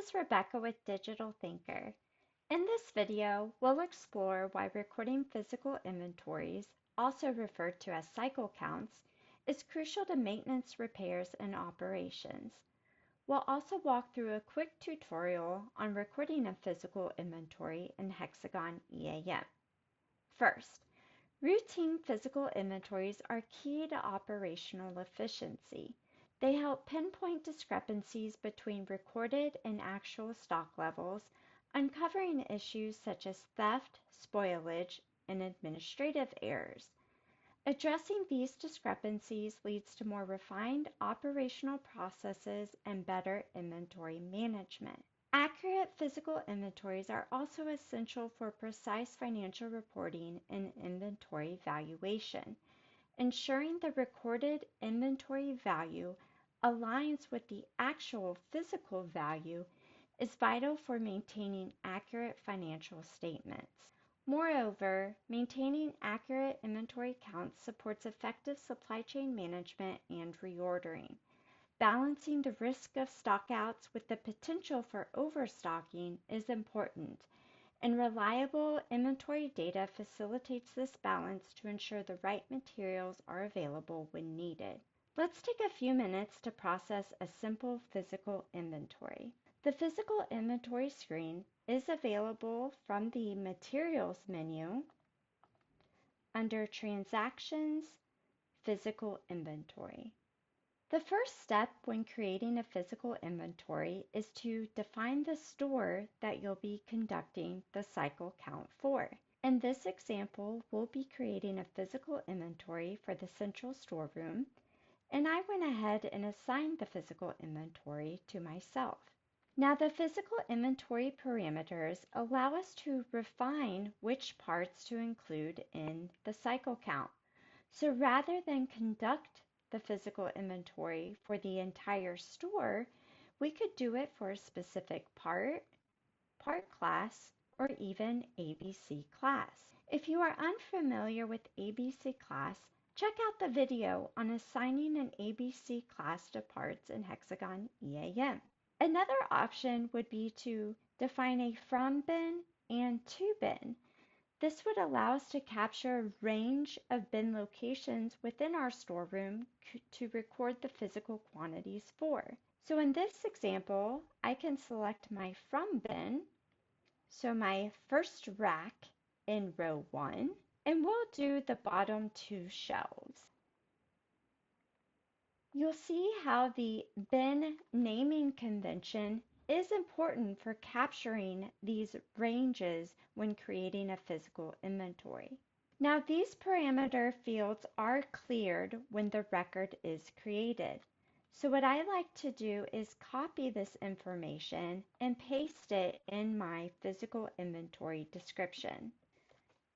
is Rebecca with Digital Thinker. In this video, we'll explore why recording physical inventories, also referred to as cycle counts, is crucial to maintenance, repairs, and operations. We'll also walk through a quick tutorial on recording a physical inventory in Hexagon EAM. First, routine physical inventories are key to operational efficiency. They help pinpoint discrepancies between recorded and actual stock levels, uncovering issues such as theft, spoilage, and administrative errors. Addressing these discrepancies leads to more refined operational processes and better inventory management. Accurate physical inventories are also essential for precise financial reporting and inventory valuation. Ensuring the recorded inventory value aligns with the actual physical value is vital for maintaining accurate financial statements. Moreover, maintaining accurate inventory counts supports effective supply chain management and reordering. Balancing the risk of stockouts with the potential for overstocking is important, and reliable inventory data facilitates this balance to ensure the right materials are available when needed. Let's take a few minutes to process a simple physical inventory. The physical inventory screen is available from the Materials menu under Transactions, Physical Inventory. The first step when creating a physical inventory is to define the store that you'll be conducting the cycle count for. In this example, we'll be creating a physical inventory for the central storeroom, and I went ahead and assigned the physical inventory to myself. Now, the physical inventory parameters allow us to refine which parts to include in the cycle count. So rather than conduct the physical inventory for the entire store, we could do it for a specific part class, or even ABC class. If you are unfamiliar with ABC class, check out the video on assigning an ABC class to parts in Hexagon EAM. Another option would be to define a from bin and to bin. This would allow us to capture a range of bin locations within our storeroom to record the physical quantities for. So in this example, I can select my from bin, so my first rack in row 1, and we'll do the bottom 2 shelves. You'll see how the bin naming convention is important for capturing these ranges when creating a physical inventory. Now, these parameter fields are cleared when the record is created. So what I like to do is copy this information and paste it in my physical inventory description.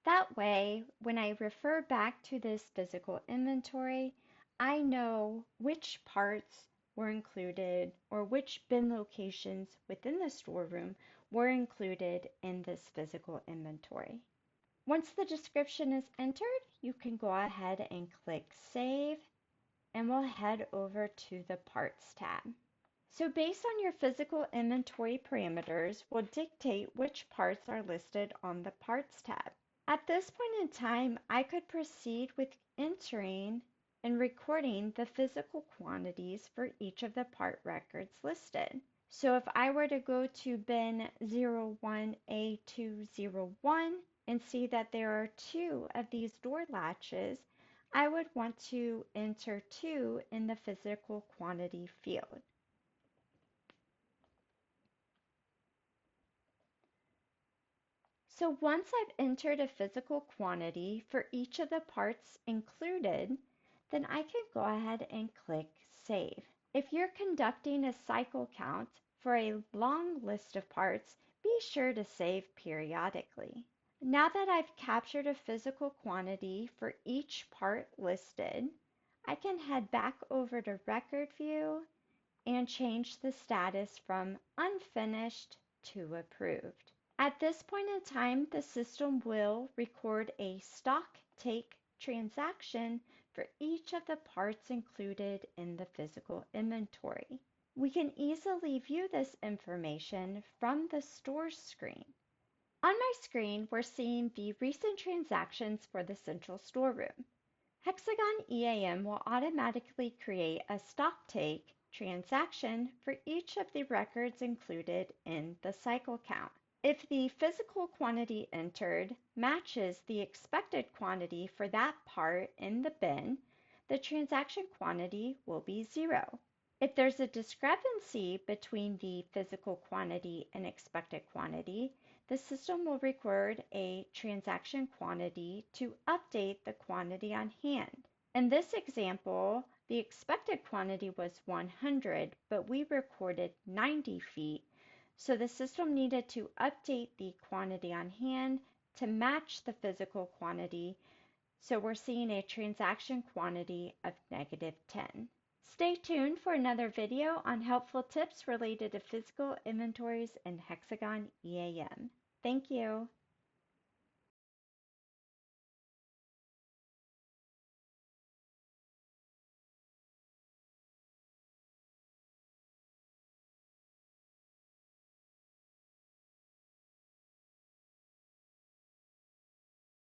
That way, when I refer back to this physical inventory, I know which parts were included or which bin locations within the storeroom were included in this physical inventory. Once the description is entered, you can go ahead and click Save, and we'll head over to the Parts tab. So based on your physical inventory parameters will dictate which parts are listed on the Parts tab. At this point in time, I could proceed with entering and recording the physical quantities for each of the part records listed. So if I were to go to bin 01A201 and see that there are 2 of these door latches, I would want to enter 2 in the physical quantity field. So once I've entered a physical quantity for each of the parts included, then I can go ahead and click Save. If you're conducting a cycle count for a long list of parts, be sure to save periodically. Now that I've captured a physical quantity for each part listed, I can head back over to Record View and change the status from Unfinished to Approved. At this point in time, the system will record a stock take transaction for each of the parts included in the physical inventory. We can easily view this information from the Stores screen. On my screen, we're seeing the recent transactions for the central storeroom. Hexagon EAM will automatically create a stocktake transaction for each of the records included in the cycle count. If the physical quantity entered matches the expected quantity for that part in the bin, the transaction quantity will be 0. If there's a discrepancy between the physical quantity and expected quantity, the system will record a transaction quantity to update the quantity on hand. In this example, the expected quantity was 100, but we recorded 90 feet, so the system needed to update the quantity on hand to match the physical quantity, so we're seeing a transaction quantity of -10. Stay tuned for another video on helpful tips related to physical inventories in Hexagon EAM. Thank you.